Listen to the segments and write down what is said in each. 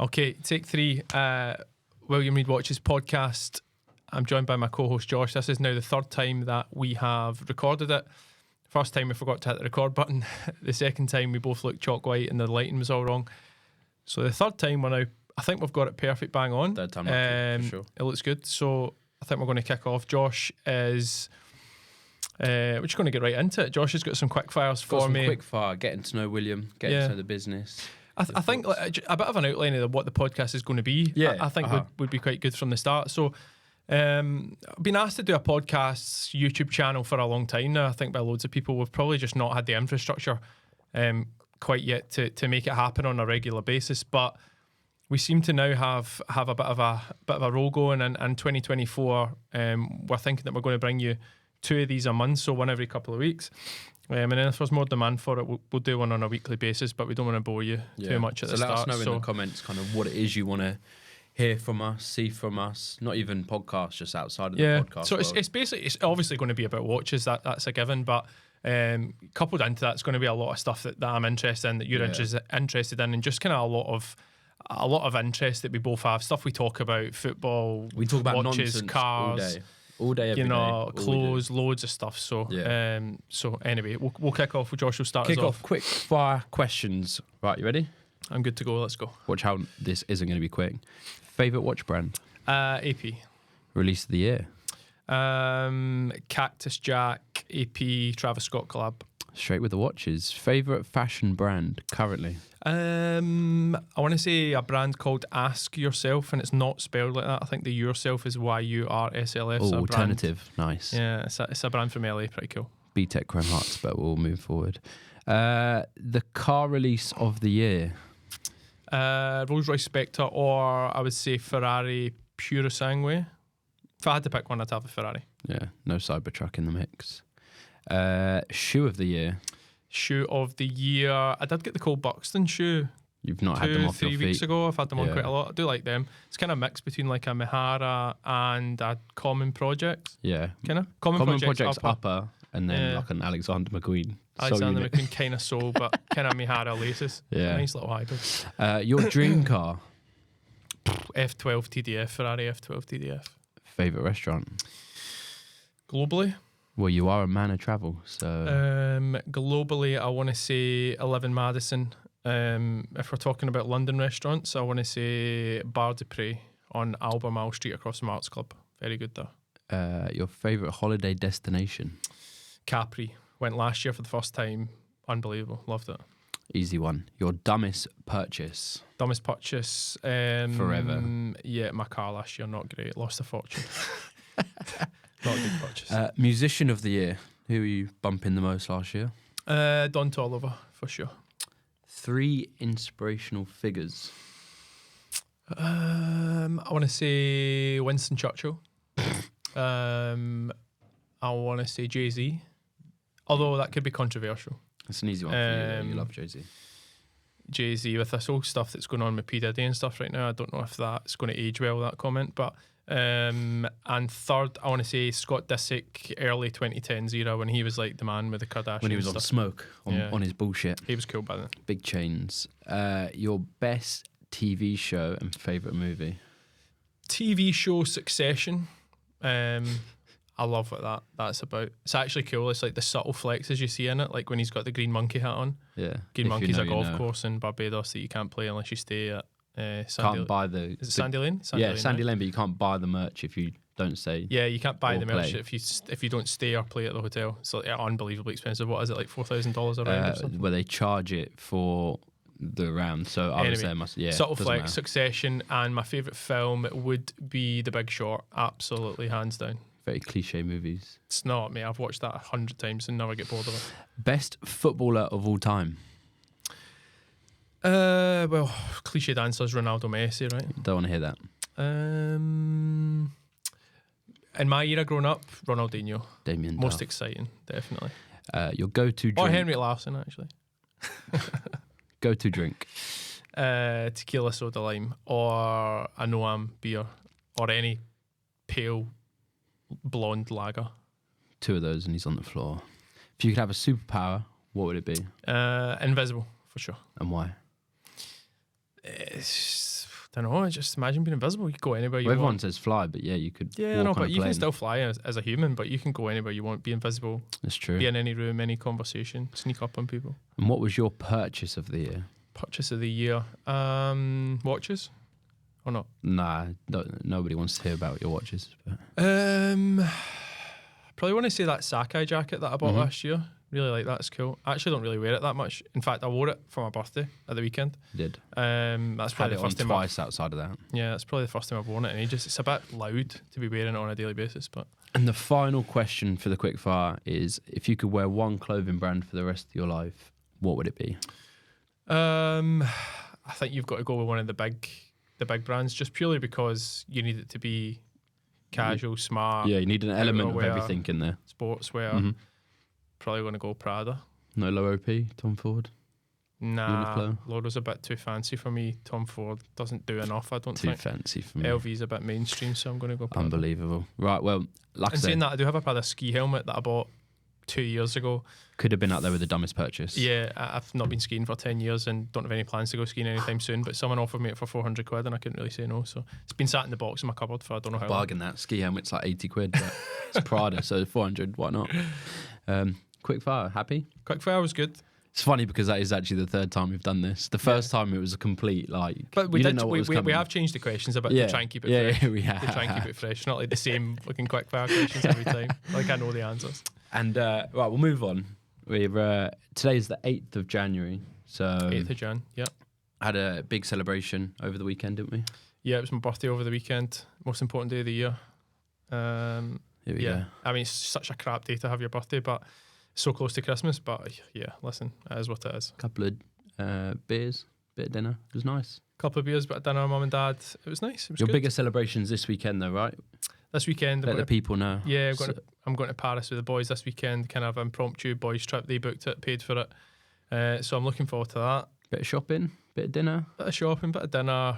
Okay, take 3. William Reid Watches podcast. I'm joined by my co-host Josh. This is now the 3rd time that we have recorded it. First time we forgot to hit the record button. The second time we both looked chalk white and the lighting was all wrong. So the 3rd time we're now, I think we've got it perfect bang on. 3rd time lucky, for sure. It looks good. So I think we're going to kick off. Josh is... we're just going to get right into it. Josh has got some quick fires for me. Quick fire, getting to know William, getting to know the business. I think like, a bit of an outline of what the podcast is going to be. Yeah, I think would be quite good from the start. So, I've been asked to do a podcast YouTube channel for a long time now. I think by loads of people. We've probably just not had the infrastructure quite yet to make it happen on a regular basis. But we seem to now have a bit of a roll going, and 2024. We're thinking that we're going to bring you 2 of these a month, so one every couple of weeks. And then if there's more demand for it, we'll do one on a weekly basis, but we don't want to bore you too much at the start. So let us know in the comments kind of what it is you want to hear from us, see from us, not even podcasts, just outside of the podcast. So it's basically, it's obviously going to be about watches, that's a given, but coupled into that, it's going to be a lot of stuff that I'm interested in, that you're interested in, and just kind of a lot of interest that we both have. Stuff we talk about, football, we talk about watches, cars, all day, every day. Clothes, loads of stuff. So, so anyway, we'll kick off. Josh will start us off. Quick fire questions. Right, you ready? I'm good to go. Let's go. Watch how this isn't going to be quick. Favorite watch brand? AP. Release of the year? Cactus Jack, AP, Travis Scott collab. Straight with the watches. Favorite fashion brand currently? I want to say a brand called Ask Yourself, and it's not spelled like that. I think the Yourself is YURSLF. Oh, alternative. Nice. Yeah, it's a brand from LA. Pretty cool. BTEC Chrome Hearts, but we'll move forward. The car release of the year? Rolls-Royce Spectre, or I would say Ferrari Purosangue. If I had to pick one, I'd have a Ferrari. Yeah, no Cybertruck in the mix. Shoe of the year? Shoe of the year. I did get the Cole Buxton shoe. You've not had them off your feet? 3 weeks ago. I've had them on quite a lot. I do like them. It's kind of mixed between like a Mihara and a Common Project. Yeah. Kind of? Common Project's upper, and then like an Alexander McQueen. Alexander McQueen kind of sole, but kind of Mihara laces. Yeah. Nice little hybrid. Your dream car? F12 TDF, Ferrari F12 TDF. Favorite restaurant? Globally? Well, you are a man of travel, so... globally, I want to say 11 Madison. If we're talking about London restaurants, I want to say Bar de Pré on Albemarle Street across from Arts Club. Very good there. Your favourite holiday destination? Capri. Went last year for the first time. Unbelievable. Loved it. Easy one. Your dumbest purchase? Dumbest purchase? Forever. Yeah, my car last year. Not great. Lost a fortune. Not a good purchase. Musician of the year. Who were you bumping the most last year? Don Toliver, for sure. 3 inspirational figures. I want to say Winston Churchill. I want to say Jay-Z. Although that could be controversial. It's an easy one for you. You love Jay-Z. Jay-Z, with this whole stuff that's going on with P. Diddy and stuff right now, I don't know if that's going to age well, that comment. But and third, I want to say Scott Disick, early 2010s era, when he was like the man with the Kardashians. When he was on smoke, on his bullshit. He was cool by then. Big chains. Your best TV show and favourite movie? TV show Succession. I love what that's about. It's actually cool. It's like the subtle flexes you see in it, like when he's got the green monkey hat on. Yeah. Green Monkey's a golf course in Barbados that you can't play unless you stay at Can't buy the... Is it Sandy Lane? Sandy Lane, but you can't buy the merch if you don't stay. Yeah, you can't buy the merch if you don't stay or play at the hotel. It's like unbelievably expensive. What is it, like $4,000 a round or something? Where they charge it for the round. So I would say subtle flex, matter. Succession, and my favourite film would be The Big Short. Absolutely, hands down. Very cliche movies. It's not, mate. I've watched that 100 times and never get bored of it. Best footballer of all time? Well, cliched answer is Ronaldo, Messi, right? Don't want to hear that. In my era growing up, Ronaldinho. Damien Most Duff. Exciting, definitely. Your go-to drink? Or Henry Larsson, actually. Go-to drink? Tequila, soda, lime, or a Noam beer, or any pale blonde lager. 2 of those and he's on the floor. If you could have a superpower, what would it be? Invisible, for sure. And why? don't know. Just imagine being invisible. You can go anywhere you Well, everyone want. says fly, but yeah, you could. Yeah, walk no, on but a you can plane. still fly as a human, but you can go anywhere you want, be invisible, That's true. be in any room, any conversation, sneak up on people. And what was your purchase of the year? Purchase of the year. Watches? Or not? Nah, nobody wants to hear about your watches. But. Probably want to say that Sakai jacket that I bought last year. Really like that. It's cool. I actually don't really wear it that much. In fact, I wore it for my birthday at the weekend. You did. That's probably Had the it first on time. twice outside of that. Yeah, it's probably the first time I've worn it in ages. It's a bit loud to be wearing it on a daily basis, but. And the final question for the quickfire is: if you could wear one clothing brand for the rest of your life, what would it be? I think you've got to go with one of the big brands, just purely because you need it to be casual, smart. Yeah, you need an element of outerwear, everything in there. Sportswear. Probably going to go Prada. No low OP, Tom Ford. Nah, Uniqlo. Loro's a bit too fancy for me. Tom Ford doesn't do enough, I don't Too think. fancy for me. LV's a bit mainstream, so I'm going to go Prada. Unbelievable. Right, well, like I And saying said, that, I do have a Prada ski helmet that I bought 2 years ago. could have been out there with the dumbest purchase. Yeah, I've not been skiing for 10 years and don't have any plans to go skiing anytime soon, but someone offered me it for 400 quid and I couldn't really say no, so it's been sat in the box in my cupboard for I don't know how long. Bargain that. Ski helmet's like 80 quid, but it's Prada, so 400, why not? Quickfire, happy? Quickfire was good. It's funny because that is actually the third time we've done this. The first time it was a complete, like, But you didn't know what was we coming. have changed the questions a bit to try and keep it fresh. Yeah, we have. To try and keep it fresh, not like the same fucking quickfire questions every time. Like I know the answers. And, right, we'll move on. We're today's the 8th of January, so 8th of Jan, yeah. had a big celebration over the weekend, didn't we? Yeah, it was my birthday over the weekend. Most important day of the year. Here we go. I mean, it's such a crap day to have your birthday, but so close to Christmas. But yeah, listen, it is what it is. Couple of beers, bit of dinner. It was nice. Couple of beers, but dinner, mum and dad. It was nice. It was Your good. biggest celebrations this weekend, though, right? This weekend, Let the people know. yeah, I'm going to Paris with the boys this weekend. Kind of impromptu boys trip. They booked it, paid for it. So I'm looking forward to that. Bit of shopping, bit of dinner. Bit of shopping, bit of dinner.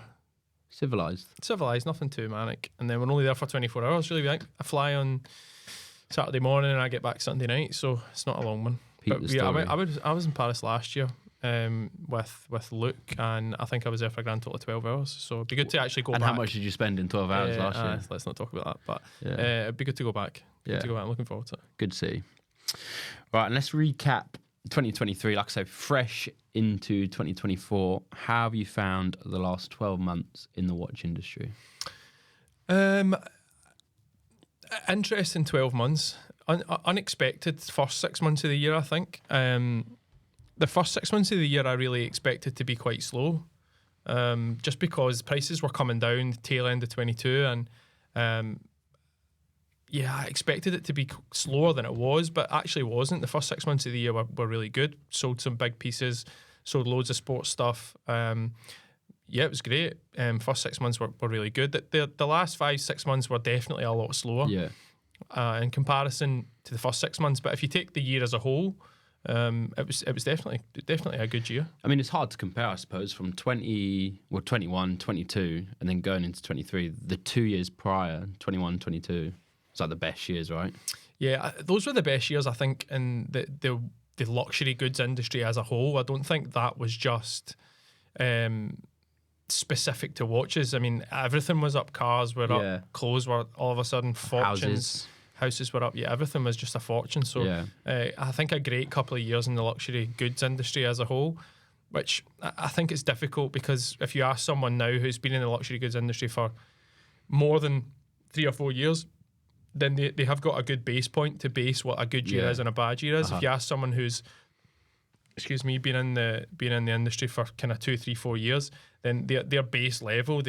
Civilised. Civilised, nothing too manic. And then we're only there for 24 hours. Really, I fly on Saturday morning and I get back Sunday night. So it's not a long one. Peep But the yeah, story. I was in Paris last year with Luke, and I think I was there for a grand total of 12 hours. So it'd be good to actually go And back. how much did you spend in 12 hours last year? Let's not talk about that. But Yeah. it'd be good to go back. Yeah. Good to go back. I'm looking forward to it. Good to see. Right, and let's recap 2023. Like I said, fresh into 2024. How have you found the last 12 months in the watch industry? Interesting 12 months. Unexpected first 6 months of the year, I think. The first 6 months of the year I really expected to be quite slow, just because prices were coming down the tail end of 22, and I expected it to be slower than it was, but actually wasn't. The first 6 months of the year were really good. Sold some big pieces, sold loads of sports stuff. It was great. First 6 months were really good. The last 5-6 months were definitely a lot slower. Yeah. In comparison to the first 6 months, but if you take the year as a whole, it was definitely a good year. I mean, it's hard to compare, I suppose, from 21, 22, and then going into 23. The 2 years prior, 21, 22, it's like the best years, right? Yeah, those were the best years, I think, in the luxury goods industry as a whole. I don't think that was just specific to watches. I mean, everything was up. Cars were up, clothes were all of a sudden fortunes. Houses were up. Yeah, everything was just a fortune. So I think a great couple of years in the luxury goods industry as a whole, which I think is difficult, because if you ask someone now who's been in the luxury goods industry for more than 3 or 4 years, then they have got a good base point to base what a good year is and a bad year is. If you ask someone who's been in the industry for kind of 2, 3, 4 years, then their base level,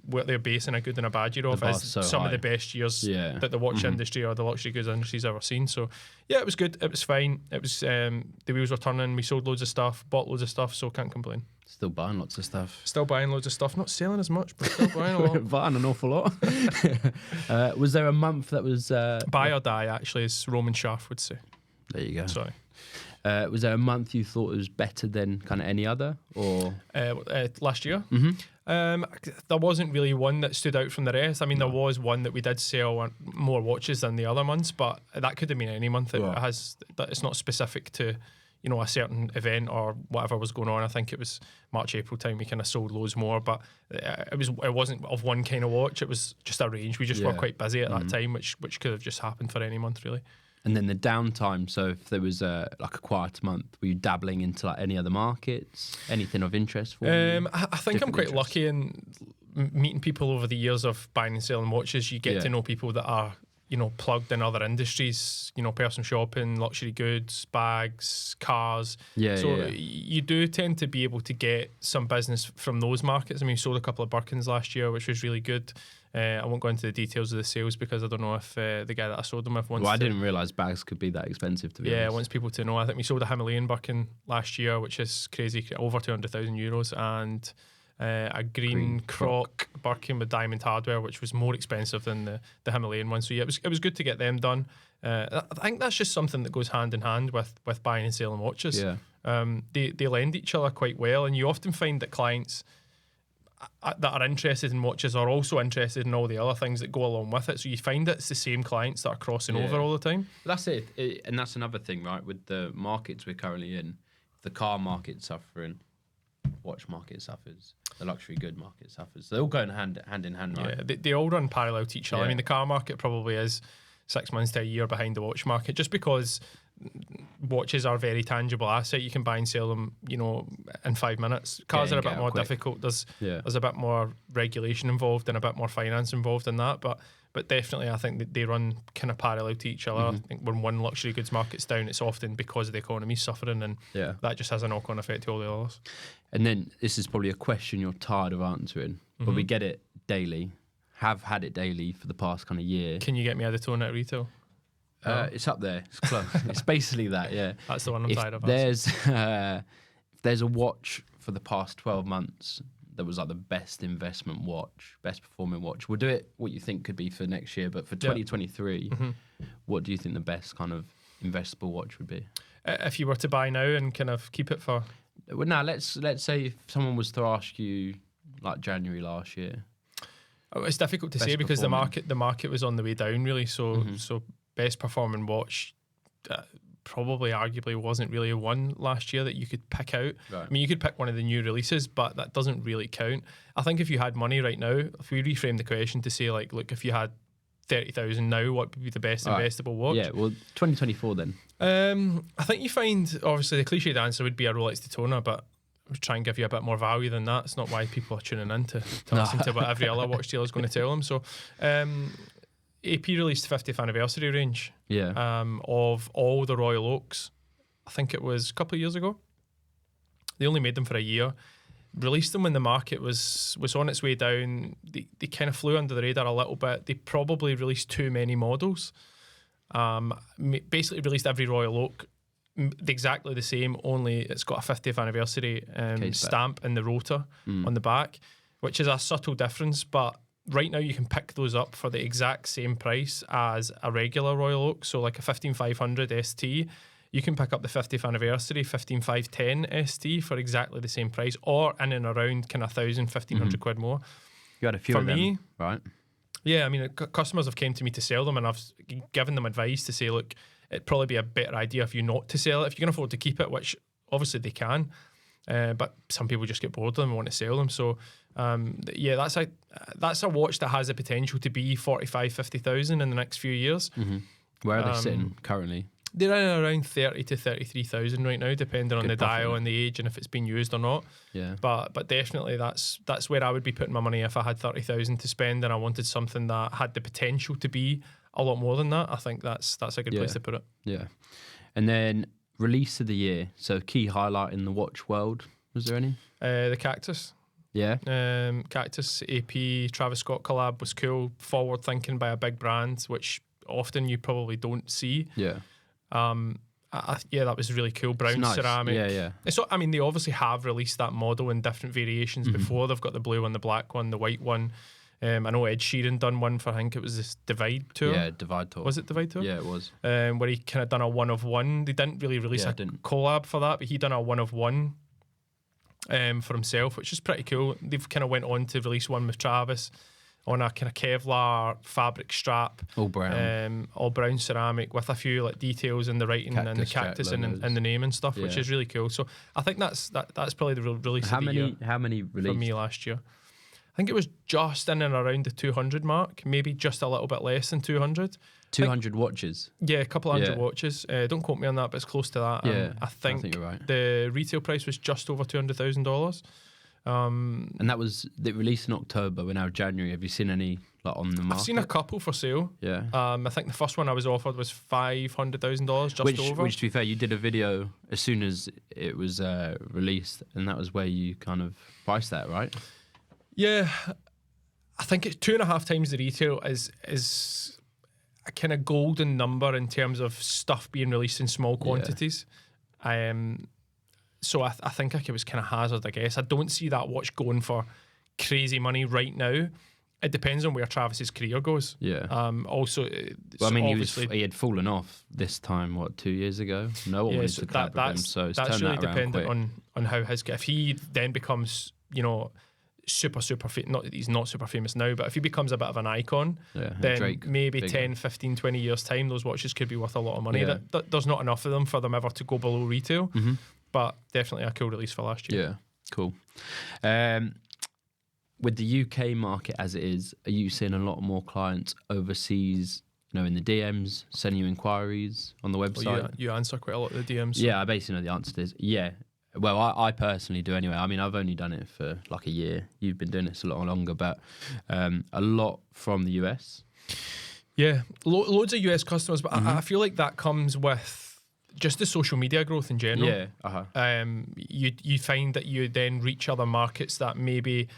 what they're basing a good and a bad year off is some of the best years that the watch industry or the luxury goods industry's ever seen. So yeah, it was good. It was fine. It was the wheels were turning. We sold loads of stuff, bought loads of stuff, so can't complain. Still buying lots of stuff. Still buying loads of stuff. Not selling as much, but still buying a lot. Buying an awful lot. Was there a month that was... buy or die, actually, as Roman Schaff would say. There you go. Sorry. Was there a month you thought was better than kind of any other, or last year? There wasn't really one that stood out from the rest. I mean, there was one that we did sell more watches than the other months, but that could have been any month. It's not specific to a certain event or whatever was going on. I think it was March, April time. We kind of sold loads more, but it wasn't of one kind of watch. It was just a range. We just were quite busy at that time, which could have just happened for any month, really. And then the downtime. So if there was a quiet month, were you dabbling into like any other markets? Anything of interest for you? I think I'm quite lucky in meeting people over the years of buying and selling watches. You get to know people that are plugged in other industries, personal shopping, luxury goods, bags, cars. You do tend to be able to get some business from those markets. I mean, we sold a couple of Birkins last year, which was really good. I won't go into the details of the sales because I don't know if the guy that I sold them with wants I didn't realise bags could be that expensive, to be honest. Yeah, wants people to know. I think we sold a Himalayan Birkin last year, which is crazy, over 200,000 euros, and a green croc Birkin with diamond hardware, which was more expensive than the Himalayan one. So yeah, it was good to get them done. I think that's just something that goes hand in hand with buying and selling watches. Yeah. They lend each other quite well, and you often find that clients that are interested in watches are also interested in all the other things that go along with it. So you find that it's the same clients that are crossing over all the time. That's it. And that's another thing, right? With the markets we're currently in, the car market's suffering, watch market suffers, the luxury good market suffers. They all go hand in hand, right? Yeah, they all run parallel to each other. Yeah. I mean, the car market probably is 6 months to a year behind the watch market, just because watches are a very tangible asset. You can buy and sell them, in 5 minutes. Cars are a bit more difficult. There's a bit more regulation involved and a bit more finance involved in that, but definitely I think that they run kind of parallel to each other. I think when one luxury goods market's down, it's often because the economy's suffering, and that just has a knock-on effect to all the others. And then this is probably a question you're tired of answering, but we get it daily, have had it daily for the past kind of year. Can you get me a Daytona at retail? It's up there. It's close. It's basically that, yeah. That's the one I'm tired of. If there's a watch for the past 12 months that was like the best investment watch, best performing watch, we'll do it what you think could be for next year, but for 2023, what do you think the best kind of investable watch would be? If you were to buy now and kind of keep it for... Well, now, let's say if someone was to ask you like January last year. It's difficult to say because the market was on the way down, really, so best performing watch probably arguably wasn't really one last year that you could pick out. Right. I mean, you could pick one of the new releases, but that doesn't really count. I think if you had money right now, if we reframe the question to say, like, look, if you had 30,000 now, what would be the best investable watch? Yeah, well, 2024 then. I think you find, obviously, the cliched answer would be a Rolex Daytona, but I would try and give you a bit more value than that. It's not why people are tuning in to listen to what every other watch dealer is going to tell them. So, AP released 50th anniversary range of all the Royal Oaks. I think it was a couple of years ago. They only made them for a year. Released them when the market was on its way down. They kind of flew under the radar a little bit. They probably released too many models. Basically released every Royal Oak exactly the same, only it's got a 50th anniversary stamp in the rotor on the back, which is a subtle difference, but right now you can pick those up for the exact same price as a regular Royal Oak. So like a 15500 ST, you can pick up the 50th anniversary 15510 ST for exactly the same price, or in and around kind of 1,000-1,500 quid more. You had a few for of them, me, right? Yeah, I mean, customers have came to me to sell them, and I've given them advice to say, look, it'd probably be a better idea if you not to sell it. If you can afford to keep it, which obviously they can, but some people just get bored of them and want to sell them. So that's a watch that has the potential to be 45,000-50,000 in the next few years. Where are they sitting currently? They're in around 30 to 33,000 right now, depending on the dial and the age and if it's been used or not. Yeah. But definitely that's where I would be putting my money if I had 30,000 to spend and I wanted something that had the potential to be a lot more than that. I think that's a good place to put it. Yeah. And then release of the year. So key highlight in the watch world. Was there any? The Cactus. Yeah. Cactus AP Travis Scott collab was cool. Forward thinking by a big brand, which often you probably don't see. Yeah. That was really cool. Brown ceramic. Yeah. So, I mean, they obviously have released that model in different variations before. They've got the blue one, the black one, the white one. I know Ed Sheeran done one for, I think it was this Divide Tour. Yeah, Divide Tour. Was it Divide Tour? Yeah, it was. Where he kind of done a one of one. They didn't really release a collab for that, but he done a one of one for himself, which is pretty cool. They've kind of went on to release one with Travis on a kind of Kevlar fabric strap, All brown. All brown ceramic with a few like details in the writing and the Cactus cactus Jack and the name and stuff, which Yeah. is really cool. So I think that's probably the real release How of the year many for released? me last year. I think it was just in and around the 200 mark, maybe just a little bit less than 200. 200 watches. Yeah, a couple hundred Yeah. watches. Don't quote me on that, but it's close to that. Yeah, I think you're right. the retail price was just over $200,000. And that was the release in October. We're now January. Have you seen any like on the market? I've seen a couple for sale. Yeah. I think the first one I was offered was $500,000, just over. Which, to be fair, you did a video as soon as it was released, and that was where you kind of priced that, right? Yeah, I think it's 2.5 times the retail is a kind of golden number in terms of stuff being released in small quantities. So I think it was kind of hazard, I guess. I don't see that watch going for crazy money right now. It depends on where Travis's career goes. Yeah. Also, Well, I mean, obviously, he had fallen off this time, 2 years ago? No one wanted to collab with him, so it's that's turned really that around dependent quick. on how if he then becomes, super famous, not that he's not super famous now, but if he becomes a bit of an icon, Yeah, then Drake maybe figure. 10, 15, 20 years time, those watches could be worth a lot of money. Yeah. There's not enough of them for them ever to go below retail, but definitely a cool release for last year. Yeah, cool. With the UK market as it is, are you seeing a lot more clients overseas, in the DMs, sending you inquiries on the website? Well, you answer quite a lot of the DMs. Yeah, I basically know the answer to this. Yeah. Well, I personally do anyway. I mean, I've only done it for like a year. You've been doing this a lot longer, but a lot from the US. Yeah, loads of US customers, but I feel like that comes with just the social media growth in general. Yeah. You find that you then reach other markets that maybe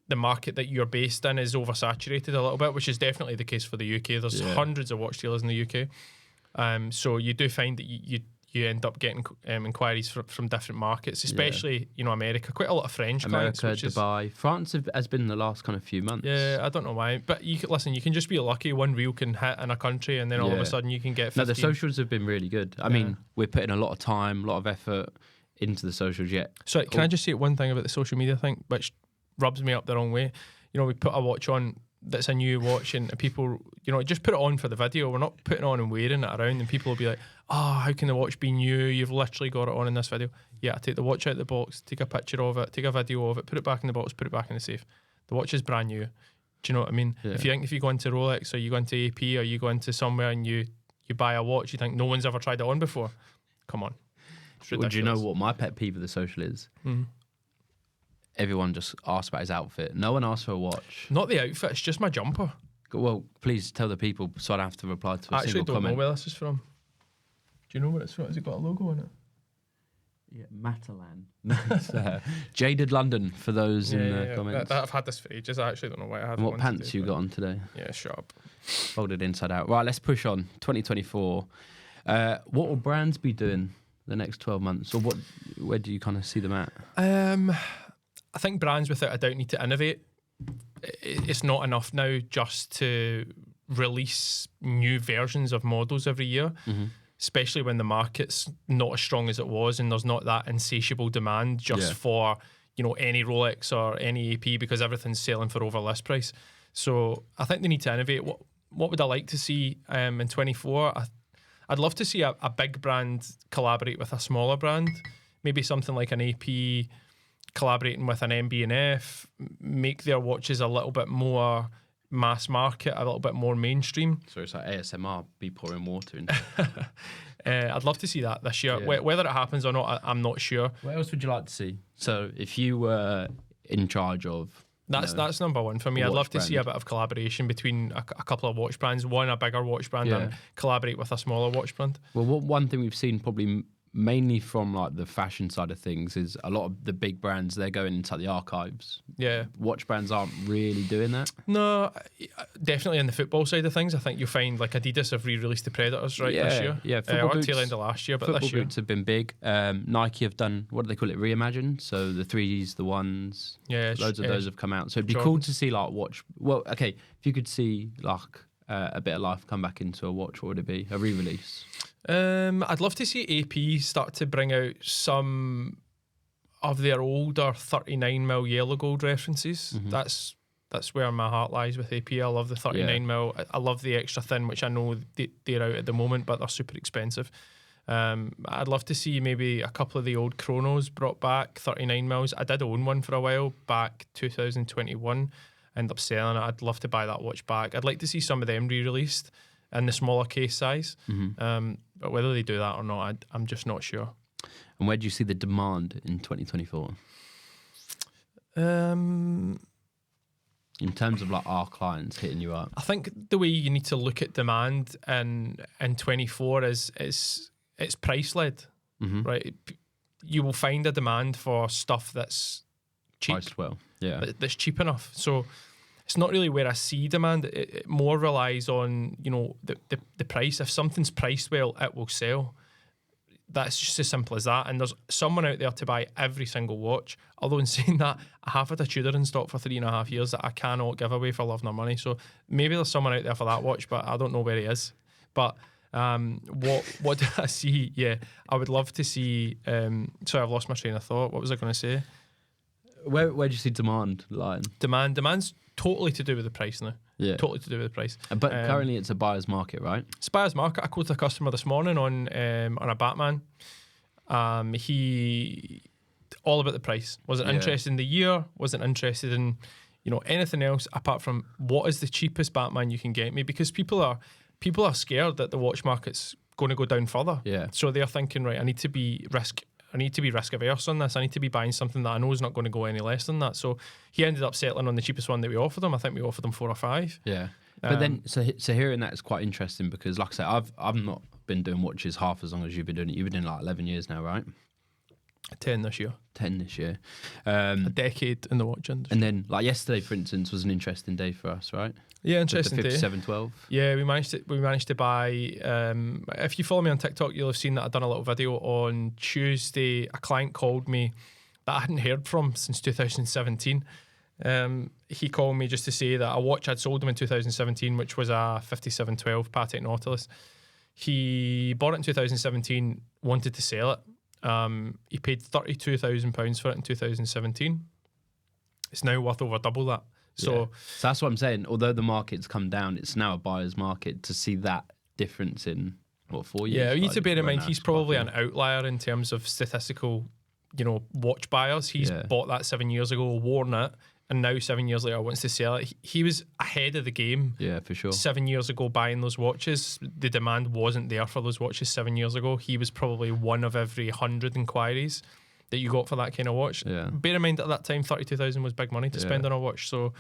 the market that you're based in is oversaturated a little bit, which is definitely the case for the UK. There's hundreds of watch dealers in the UK. So you do find that you end up getting inquiries from different markets, especially America. Quite a lot of French clients. America, Dubai, France has been the last kind of few months. Yeah, I don't know why, but you can just be lucky. One reel can hit in a country, and then all of a sudden you can get 15. No, the socials have been really good. I mean, we're putting a lot of time, a lot of effort into the socials yet. Sorry, can I just say one thing about the social media thing, which rubs me up the wrong way? We put a watch on that's a new watch, and people, just put it on for the video. We're not putting it on and wearing it around, and people will be like, how can the watch be new? You've literally got it on in this video. Yeah, I take the watch out of the box, take a picture of it, take a video of it, put it back in the box, put it back in the safe. The watch is brand new. Do you know what I mean? Yeah. If you go into Rolex, or you go into AP, or you go into somewhere and you buy a watch, you think no one's ever tried it on before. Come on. Well, do you know what my pet peeve of the social is? Everyone just asks about his outfit. No one asks for a watch. Not the outfit, it's just my jumper. Well, please tell the people so I don't have to reply to a I actually single don't comment. know where this is from. Do you know where it's from? Has it got a logo on it? Yeah, Matalan. No, it's Jaded London for those in the comments. I've had this for ages. I actually don't know why I have And what one pants today, you got on today? Yeah, shut up. Folded inside out. Right, let's push on. 2024. What will brands be doing the next 12 months? Or where do you kind of see them at? I think brands without a doubt need to innovate. It's not enough now just to release new versions of models every year, especially when the market's not as strong as it was and there's not that insatiable demand just for any Rolex or any AP, because everything's selling for over list price. So I think they need to innovate. What would I like to see in 24? I'd love to see a big brand collaborate with a smaller brand, maybe something like an AP collaborating with an MB&F, make their watches a little bit more mass market, a little bit more mainstream. So it's like ASMR, be pouring water into I'd love to see that this year. Yeah. Whether it happens or not, I'm not sure. What else would you like to see? So if you were in charge of... That's number one for me. I'd love to see a bit of collaboration between a couple of watch brands, one a bigger watch brand and collaborate with a smaller watch brand. Well, one thing we've seen probably mainly from like the fashion side of things is a lot of the big brands, they're going into the archives. Yeah. Watch brands aren't really doing that. No, definitely in the football side of things, I think you'll find like Adidas have re-released the Predators this year. Yeah, football boots, tail end of last year, but football this year. boots have been big. Nike have done, what do they call it, reimagined? So the 3s, the 1s, loads of those have come out. So it'd be cool to see like if you could see like a bit of life come back into a watch, what would it be? A re-release? I'd love to see AP start to bring out some of their older 39mm yellow gold references. That's that's where my heart lies with AP. I love the 39mm. I love the extra thin, which I know they're out at the moment, but they're super expensive. I'd love to see maybe a couple of the old Chronos brought back, 39mm. I did own one for a while back 2021. Ended up selling it. I'd love to buy that watch back. I'd like to see some of them re-released in the smaller case size. But whether they do that or not, I'm just not sure. And where do you see the demand in 2024? In terms of like our clients hitting you up, I think the way you need to look at demand in 24 is it's price led, right? You will find a demand for stuff that's cheap, priced well, that's cheap enough. So it's not really where I see demand. It more relies on the price. If something's priced well, it will sell. That's just as simple as that. And there's someone out there to buy every single watch. Although in saying that, I have had a Tudor in stock for 3.5 years that I cannot give away for love nor money. So maybe there's someone out there for that watch, but I don't know where he is. But what do I see? Yeah, I would love to see. Sorry, I've lost my train of thought. What was I going to say? Where do you see demand lying? Demand's totally to do with the price now. Yeah, totally to do with the price. But currently, it's a buyer's market, right? It's a buyer's market. I quoted a customer this morning on a Batman. He all about the price. Wasn't interested in the year. Wasn't interested in anything else apart from what is the cheapest Batman you can get me, because people are scared that the watch market's going to go down further. Yeah. So they're thinking, right, I need to be risk averse on this. I need to be buying something that I know is not going to go any less than that. So he ended up settling on the cheapest one that we offered him. I think we offered him 4 or 5. Yeah. But then, so hearing that is quite interesting, because like I said, I've not been doing watches half as long as you've been doing it. You've been doing like 11 years now, right? 10 this year. 10 this year. A decade in the watch industry. And then, like yesterday, for instance, was an interesting day for us, right? Yeah, interesting the day. 5712. Yeah, we managed to buy. If you follow me on TikTok, you'll have seen that I've done a little video on Tuesday. A client called me that I hadn't heard from since 2017. He called me just to say that a watch I'd sold him in 2017, which was a 5712 Patek Nautilus. He bought it in 2017, wanted to sell it. He paid £32,000 for it in 2017. It's now worth over double that. So that's what I'm saying. Although the market's come down, it's now a buyer's market. To see that difference in 4 years. Yeah, you need to bear in mind he's probably an outlier in terms of statistical, watch buyers. He's bought that 7 years ago, worn it, and now 7 years later wants to sell it. He was ahead of the game. Yeah, for sure. 7 years ago buying those watches, the demand wasn't there for those watches 7 years ago. He was probably one of every 100 inquiries that you got for that kind of watch. Yeah. Bear in mind at that time, 32,000 was big money to spend on a watch. So,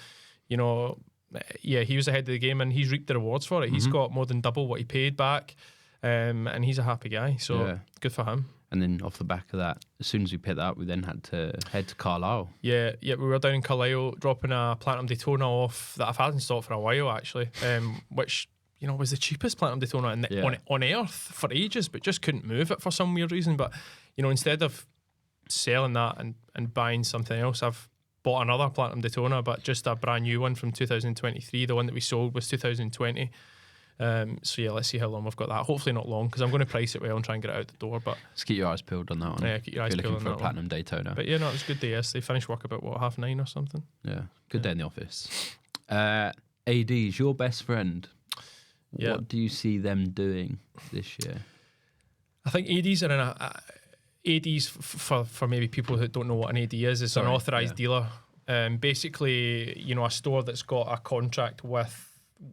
he was ahead of the game and he's reaped the rewards for it. He's got more than double what he paid back, and he's a happy guy. So good for him. And then off the back of that, as soon as we picked that up, we then had to head to Carlisle. Yeah, we were down in Carlisle dropping a Platinum Daytona off that I've had in stock for a while actually, which was the cheapest Platinum Daytona on earth for ages, but just couldn't move it for some weird reason. But instead of selling that and buying something else, I've bought another Platinum Daytona, but just a brand new one from 2023. The one that we sold was 2020. So yeah, let's see how long we've got that. Hopefully not long, because I'm going to price it well and try and get it out the door. But just keep your eyes peeled on that one. Yeah, keep your eyes peeled. Looking for a Platinum one. Daytona. But yeah, no, it was a good day yesterday. Finished work about 9:30 or something. Yeah, good day in the office. AD's your best friend. Yeah. What do you see them doing this year? I think ADs are in a ADs for maybe people who don't know what an AD is an authorized dealer. Basically, a store that's got a contract with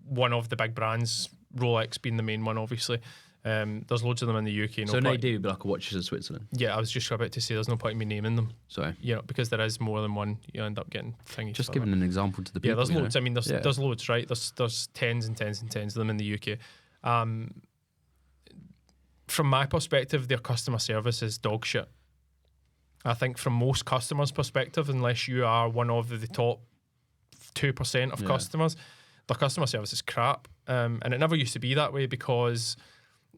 one of the big brands, Rolex being the main one, obviously. There's loads of them in the UK. So an AD would be like a Watches of Switzerland? Yeah, I was just about to say there's no point in me naming them. Sorry. Because there is more than one, you end up getting thingies. Just giving an example to the people. Yeah, there's loads. I mean, there's loads, right? There's tens and tens and tens of them in the UK. From my perspective, their customer service is dog shit. I think from most customers' perspective, unless you are one of the top 2% of customers, their customer service is crap. And it never used to be that way, because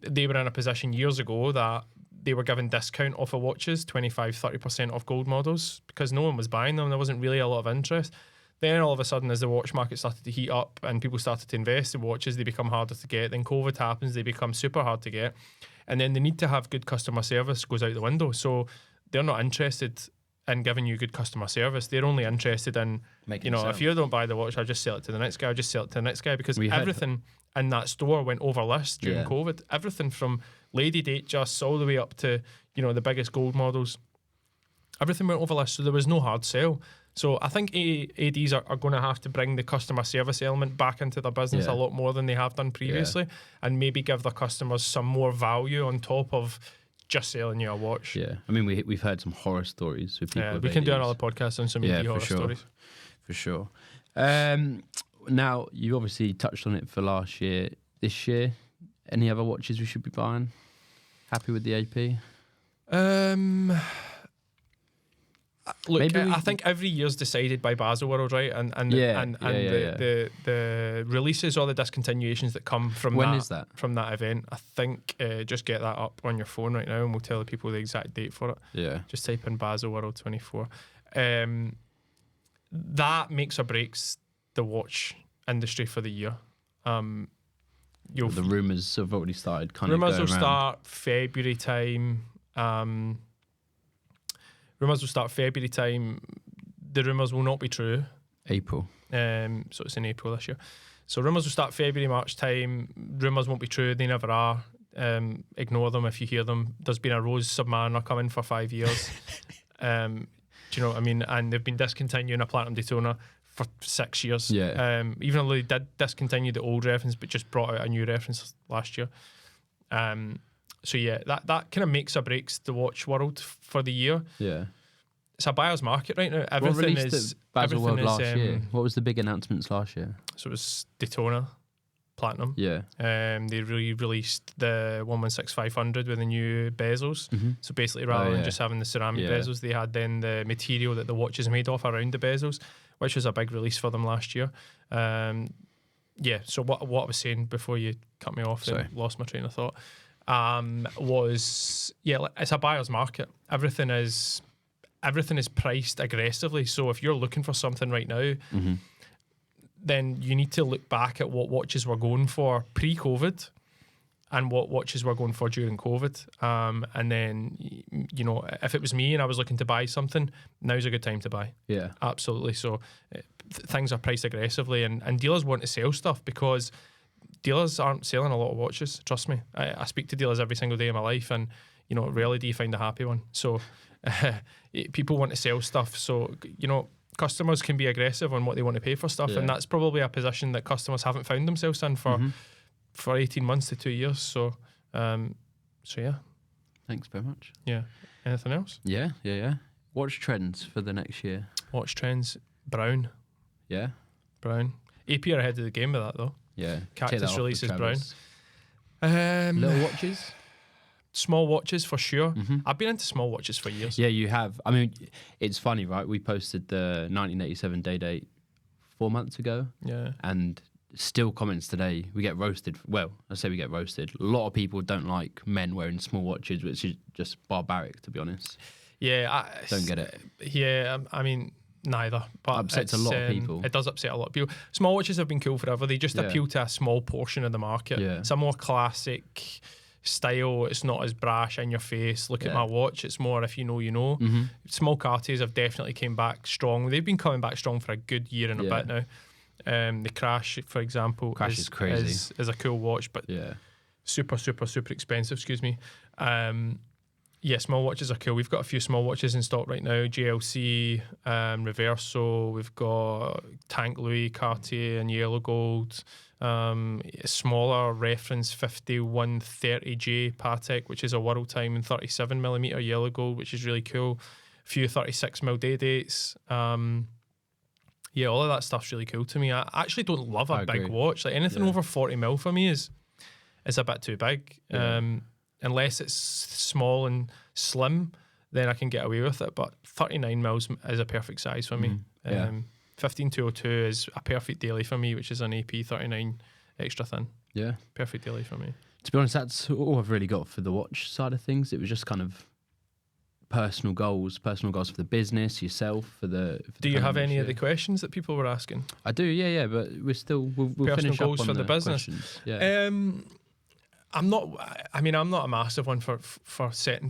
they were in a position years ago that they were giving discount off of watches, 25-30% off gold models, because no one was buying them. There wasn't really a lot of interest. Then all of a sudden, as the watch market started to heat up and people started to invest in watches, they become harder to get. Then COVID happens, they become super hard to get. And then the need to have good customer service goes out the window. So they're not interested and giving you good customer service. They're only interested in, Making you know, sales. if you don't buy the watch, I'll just sell it to the next guy. I'll just sell it to the next guy, because everything in that store went over list during COVID. Everything from Lady Datejust all the way up to, you know, the biggest gold models. Everything went over list, so there was no hard sell. So I think ADs are going to have to bring the customer service element back into their business a lot more than they have done previously, and maybe give their customers some more value on top of just selling you a watch. Yeah, I mean, we've heard some horror stories with people. We can do another podcast on some AD horror stories. For sure. Now, you obviously touched on it for last year. This year, any other watches we should be buying? Happy with the AP? Look, I think every year's decided by Baselworld, right? And the releases or the discontinuations that come from from that event. I think just get that up on your phone right now, and we'll tell the people the exact date for it. Yeah. Just type in Baselworld 24. That makes or breaks the watch industry for the year. The rumours have already started. Rumours will start February time. Rumours will start February time. The rumours will not be true. April. So it's in April this year. So rumours will start February, March time. Rumours won't be true. They never are. Ignore them if you hear them. There's been a Rose Submariner coming for 5 years. Do you know what I mean? And they've been discontinuing a Platinum Daytona for 6 years. Yeah. Even though they did discontinue the old reference, but just brought out a new reference last year. So yeah, that kind of makes or breaks the watch world for the year. Yeah. It's a buyer's market right now. Everything is Baselworld last year. What was the big announcements last year? So it was Daytona Platinum. Yeah. They released the 116-500 with the new bezels. Mm-hmm. So basically, rather than just having the ceramic bezels, they had then the material that the watch is made of around the bezels, which was a big release for them last year. So what I was saying before you cut me off and lost my train of thought, was it's a buyer's market. Everything is priced aggressively. So if you're looking for something right now, then you need to look back at what watches were going for pre-COVID and what watches were going for during COVID. And then, you know, if it was me and I was looking to buy something, now's a good time to buy. Yeah, absolutely. So things are priced aggressively, and dealers want to sell stuff because dealers aren't selling a lot of watches. Trust me. I speak to dealers every single day of my life, and, you know, rarely do you find a happy one. So people want to sell stuff. So, you know, customers can be aggressive on what they want to pay for stuff, and that's probably a position that customers haven't found themselves in for 18 months to 2 years. So yeah. Thanks very much. Yeah. Anything else? Yeah. Watch trends for the next year. Watch trends. Brown. Yeah. Brown. AP are ahead of the game with that, though. Yeah. Cactus releases brown. Little watches? Small watches for sure. I've been into small watches for years. Yeah, you have. I mean, it's funny, right? We posted the 1987 day date 4 months ago. Yeah. And still comments today. We get roasted. Well, I say we get roasted. A lot of people don't like men wearing small watches, which is just barbaric, to be honest. Yeah. I don't get it. Yeah, I mean, neither. But upsets a lot of people. It does upset a lot of people. Small watches have been cool forever. They just appeal to a small portion of the market. Yeah. It's a more classic style. It's not as brash in your face. Look at my watch. It's more if you know, you know. Small Cartiers have definitely came back strong. They've been coming back strong for a good year and a bit now. The Crash, for example, is crazy. Is a cool watch, but super expensive. Excuse me. Small watches are cool. We've got a few small watches in stock right now. JLC, Reverso. We've got Tank Louis, Cartier, and yellow gold. Smaller reference 5130J Patek, which is a World Time, and 37mm yellow gold, which is really cool. A few 36mm day dates. All of that stuff's really cool to me. I actually don't love a big watch. Like anything over 40mm for me is a bit too big. Unless it's small and slim, then I can get away with it. But 39mm is a perfect size for me. 15202 is a perfect daily for me, which is an AP 39 extra thin. Yeah. Perfect daily for me. To be honest, that's all I've really got for the watch side of things. It was just kind of personal goals for the business, yourself, for the Do you have any of the questions that people were asking? I do, but we'll finish up on the business. I'm not a massive one for setting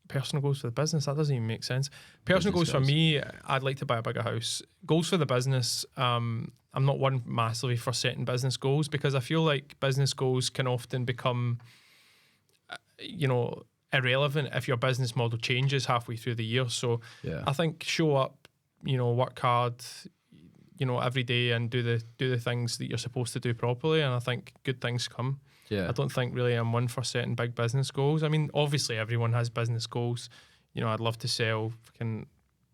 personal goals for the business, that doesn't even make sense. Personal goals for me, I'd like to buy a bigger house. Goals for the business, I'm not one massively for setting business goals, because I feel like business goals can often become, irrelevant if your business model changes halfway through the year. So I think show up, work hard, every day, and do the things that you're supposed to do properly, and I think good things come. I don't think really I'm one for setting big business goals. I mean, obviously everyone has business goals. I'd love to sell fucking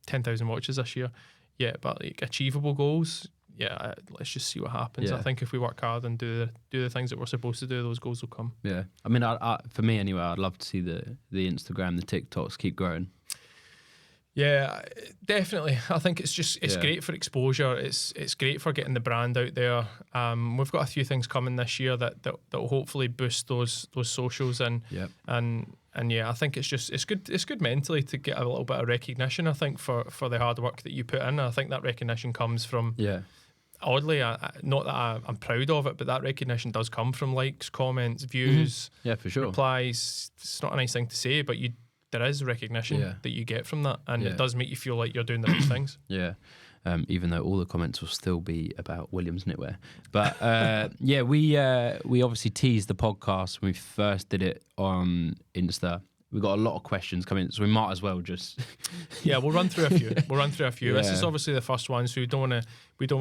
10,000 watches this year. Yeah, but like achievable goals, let's just see what happens. I think if we work hard and do the things that we're supposed to do, those goals will come. Yeah, I mean, for me anyway, I'd love to see the Instagram, the TikToks keep growing. Yeah, definitely. I think it's great for exposure. It's great for getting the brand out there. We've got a few things coming this year that will hopefully boost those socials and I think it's good mentally to get a little bit of recognition. I think for the hard work that you put in. I think that recognition comes from oddly, not that I'm proud of it, but that recognition does come from likes, comments, views, for sure, replies. It's not a nice thing to say, but there is recognition that you get from that, and it does make you feel like you're doing the right things. Even though all the comments will still be about Williams knitwear. But we obviously teased the podcast when we first did it on Insta. We got a lot of questions coming, so we might as well just we'll run through a few. This is obviously the first one, so we don't want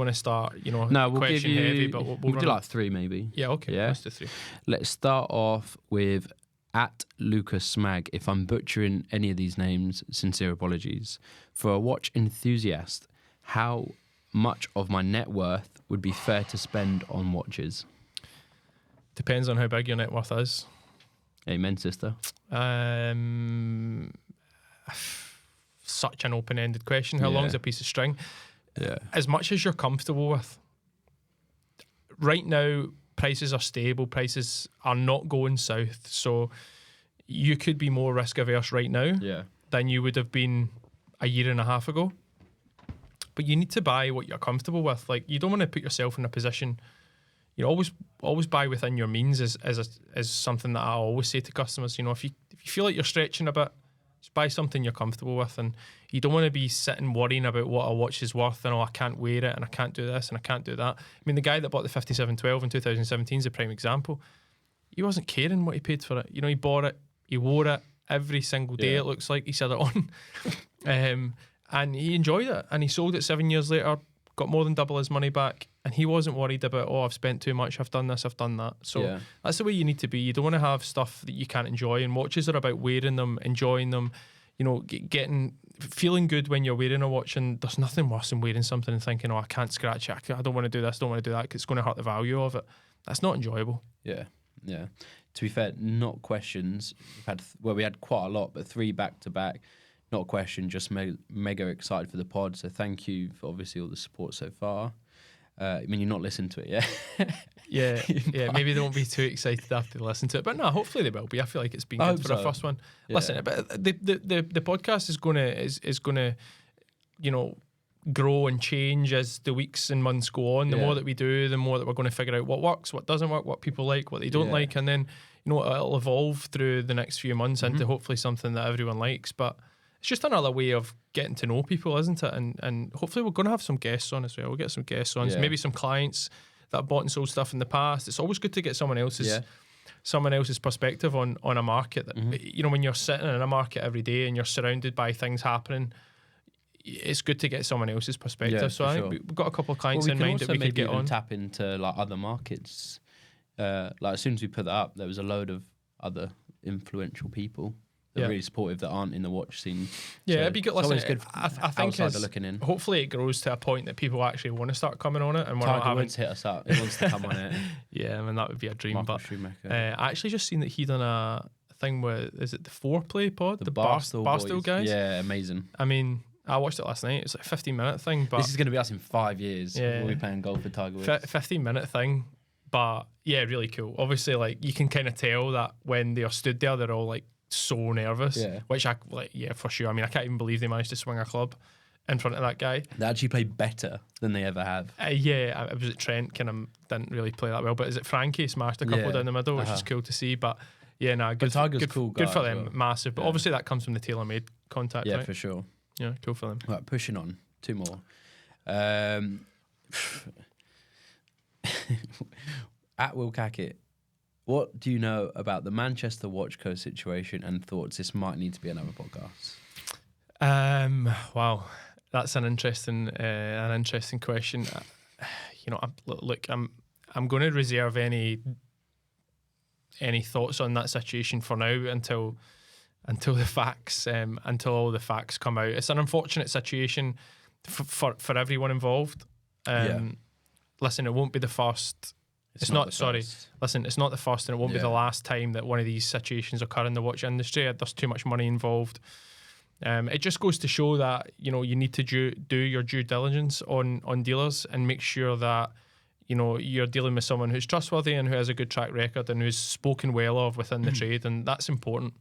to start we'll question give you, heavy, but we'll do like 3 maybe. Let's do 3. Let's start off with at Lucas Smag. If I'm butchering any of these names, sincere apologies. For a watch enthusiast, how much of my net worth would be fair to spend on watches? Depends on how big your net worth is. Amen, sister. Such an open-ended question. How long is a piece of string? As much as you're comfortable with. Right now, prices are stable. Prices are not going south. So you could be more risk averse right now than you would have been a year and a half ago. But you need to buy what you're comfortable with. Like, you don't want to put yourself in a position. Always buy within your means is something that I always say to customers. If you feel like you're stretching a bit, just buy something you're comfortable with, and you don't want to be sitting worrying about what a watch is worth and I can't wear it and I can't do this and I can't do that. I mean, the guy that bought the 5712 in 2017 is a prime example. He wasn't caring what he paid for it. He bought it, he wore it every single day. It looks like he had it on, and he enjoyed it, and he sold it 7 years later, got more than double his money back, and he wasn't worried about, I've spent too much, I've done this, I've done that. So that's the way you need to be. You don't want to have stuff that you can't enjoy, and watches are about wearing them, enjoying them, feeling good when you're wearing a watch. And there's nothing worse than wearing something and thinking, I can't scratch it, I don't want to do this, don't want to do that, because it's going to hurt the value of it. That's not enjoyable. Yeah. To be fair, not questions. We had quite a lot, but 3 back to back. Not a question, just mega excited for the pod. So thank you for obviously all the support so far. I mean, you're not listening to it yet. Maybe they won't be too excited after they listen to it, but no, hopefully they will be. I feel like it's been good for our first one. Listen, but the podcast is gonna grow and change as the weeks and months go on. The more that we do, the more that we're going to figure out what works, what doesn't work, what people like, what they don't like, and then it'll evolve through the next few months into hopefully something that everyone likes. But it's just another way of getting to know people, isn't it? And hopefully we're going to have some guests on as well. We'll get some guests on, maybe some clients that have bought and sold stuff in the past. It's always good to get someone else's perspective on a market. That, when you're sitting in a market every day and you're surrounded by things happening, it's good to get someone else's perspective. So I think we've got a couple of clients in mind that we could get on. Tap into like other markets. Like as soon as we put that up, there was a load of other influential people. They're really supportive that aren't in the watch scene. Yeah, it'd be good. Listen, good I think outsider looking in. Hopefully it grows to a point that people actually want to start coming on it, and we're not having. Hit us up. He wants to come on it. Yeah, I mean that would be a dream. Michael but Schumacher. I actually just seen that he done a thing with, is it the Foreplay pod, the Barstool guys? Yeah, amazing. I mean, I watched it last night. It's like a 15-minute thing, but this is going to be us in 5 years. We'll be playing golf with Tiger Woods. 15-minute thing, but yeah, really cool. Obviously, like you can kind of tell that when they are stood there, they're all like so nervous, which I like. Yeah, for sure. I mean, I can't even believe they managed to swing a club in front of that guy. They actually play better than they ever have. It was at Trent. Kind of didn't really play that well, but is it Frankie smashed a couple down the middle, which is cool to see. But Yeah, no, good. Tiger's cool guy Good for as them, well. massive. But obviously that comes from the tailor-made contact, Yeah, right? for sure. Yeah, cool for them. Right, pushing on. 2 more. At Will Cackett, what do you know about the Manchester Watchco situation and thoughts this might need to be another podcast? Wow, that's an interesting question. I'm going to reserve any thoughts on that situation for now until the facts until all the facts come out. It's an unfortunate situation for everyone involved. Listen, it won't be the first. It's not the first, and it won't be the last time that one of these situations occur in the watch industry. There's too much money involved. It just goes to show that you need to do your due diligence on dealers and make sure that you're dealing with someone who's trustworthy and who has a good track record and who's spoken well of within the trade, and that's important.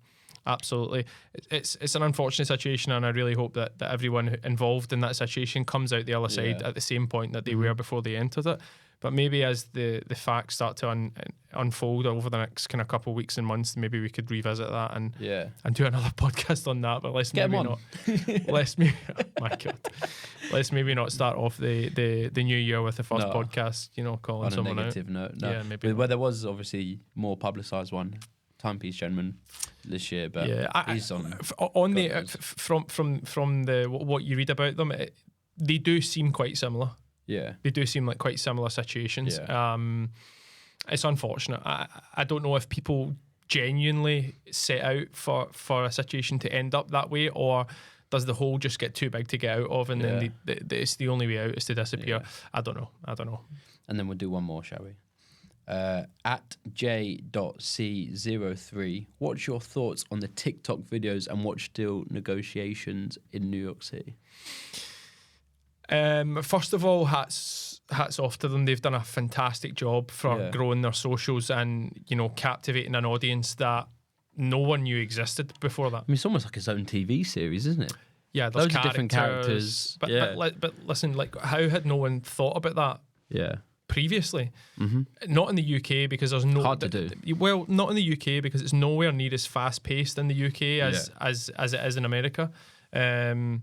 Absolutely, it's an unfortunate situation, and I really hope that everyone involved in that situation comes out the other side at the same point that they were before they entered it. But maybe as the facts start to unfold over the next kind of couple of weeks and months, maybe we could revisit that and do another podcast on that. But let's maybe not. Let's maybe my God. Let's maybe not start off the new year with the first podcast. Calling on someone a negative out. note. No. Yeah, maybe. Where there was obviously more publicised one, Timepiece Gentleman, this year, but he's on from the what you read about them. They do seem quite similar. Yeah, they do seem like quite similar situations. Yeah. It's unfortunate. I don't know if people genuinely set out for a situation to end up that way, or does the hole just get too big to get out of, and then it's the only way out is to disappear. Yeah. I don't know. And then we'll do one more, shall we? At J.C03, what's your thoughts on the TikTok videos and watch deal negotiations in New York City? First of all, hats off to them. They've done a fantastic job for growing their socials and captivating an audience that no one knew existed before that. I mean, it's almost like its own TV series, isn't it? Yeah, there's loads of different characters. But listen, like, how had no one thought about that? Yeah. Previously, not in the UK because there's no hard to do. Well, not in the UK because it's nowhere near as fast paced in the UK as it is in America. I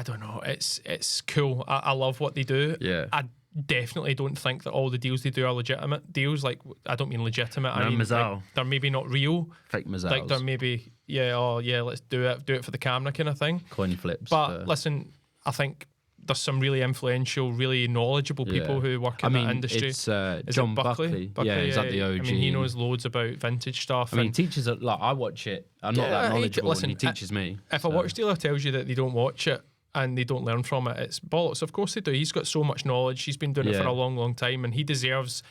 don't know. It's cool. I love what they do. Yeah. I definitely don't think that all the deals they do are legitimate deals. Like, I don't mean legitimate. I mean, like, they're maybe not real. Fake mazzals. Like, they're maybe let's do it for the camera kind of thing. Coin flips. But listen, I think there's some really influential, really knowledgeable people who work in that industry. It's John Buckley. Yeah, he's like the OG. I mean, he knows loads about vintage stuff. I mean, he teaches it. Like, I watch it. I'm not that knowledgeable, and he teaches me. If a watch dealer tells you that they don't watch it and they don't learn from it, it's bollocks. Of course they do. He's got so much knowledge. He's been doing it for a long, long time, and he deserves,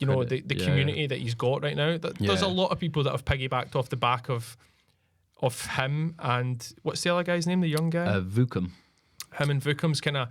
the community that he's got right now. There's a lot of people that have piggybacked off the back of him and what's the other guy's name? The young guy, Vukum. Him and Vukum's kind of.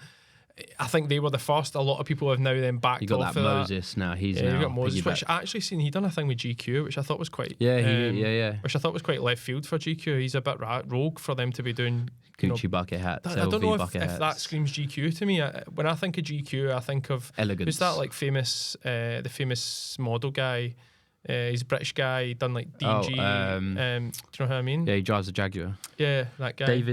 I think they were the first. A lot of people have now then backed off of that. You got Moses now. He's now. You got Moses, which I actually seen. He done a thing with GQ, which I thought was quite. Which I thought was quite left field for GQ. He's a bit rogue for them to be doing. Gucci bucket hats. I don't know if that screams GQ to me. When I think of GQ, I think of elegance. Who's that? Like the famous model guy. He's a British guy. He done like D&G. Do you know who I mean? Yeah, he drives a Jaguar. Yeah, that guy.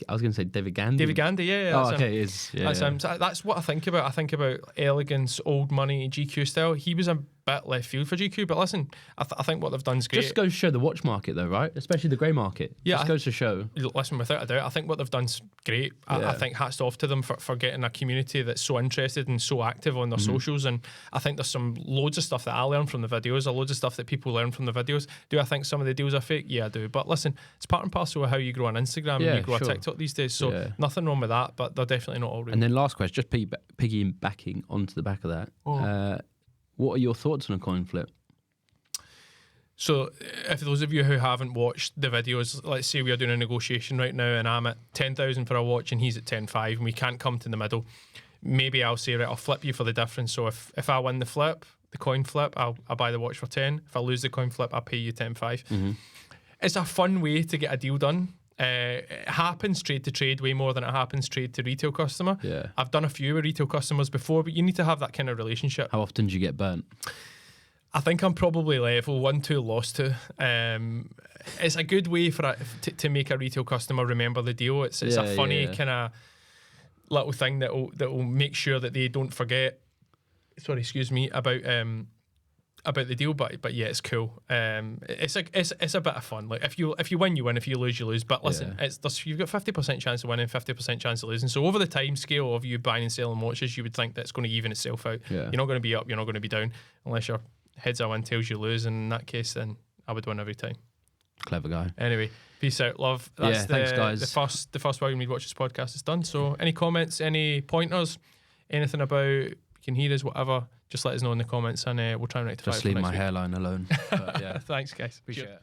I was going to say David Gandy. David Gandy, yeah. Oh, okay, it is. Yeah, that's what I think about. I think about elegance, old money, GQ style. He was a bit left field for GQ, but listen, I think what they've done is great. Just goes to show the watch market, though, right? Especially the grey market. Yeah, just goes to show. Listen, without a doubt, I think what they've done is great. I think hats off to them for getting a community that's so interested and so active on their socials. And I think there's loads of stuff that I learn from the videos, loads of stuff that people learn from the videos. Do I think some of the deals are fake? Yeah, I do. But listen, it's part and parcel of how you grow on Instagram and you grow on TikTok these days. So nothing wrong with that, but they're definitely not all real. And then last question, just piggybacking onto the back of that. What are your thoughts on a coin flip? So, if those of you who haven't watched the videos, let's say we are doing a negotiation right now and I'm at 10,000 for a watch and he's at 10.5 and we can't come to the middle, maybe I'll say, right, I'll flip you for the difference. So if I win the coin flip, I'll buy the watch for 10. If I lose the coin flip, I'll pay you 10.5. It's a fun way to get a deal done. It happens trade to trade way more than it happens trade to retail customer. Yeah. I've done a few with retail customers before, but you need to have that kind of relationship. How often do you get burnt? I think I'm probably level 1, 2, lost to. It's a good way to make a retail customer remember the deal. It's a funny kind of little thing that will make sure that they don't forget. Sorry, excuse me, about the deal, but yeah, it's cool. It's a bit of fun. Like if you win, you win. If you lose, you lose. But listen, you've got 50% chance of winning, 50% chance of losing. So over the time scale of you buying and selling watches, you would think that's going to even itself out. Yeah. You're not going to be up, you're not going to be down, unless your heads a win, tails you lose. And in that case, then I would win every time. Clever guy. Anyway, peace out, love. That's thanks, guys. The first Why We Need Watches podcast is done. So any comments, any pointers, anything about you can hear us, whatever, just let us know in the comments and we'll try and rectify it. Just leave my hairline alone. But, yeah. Thanks, guys. Appreciate it.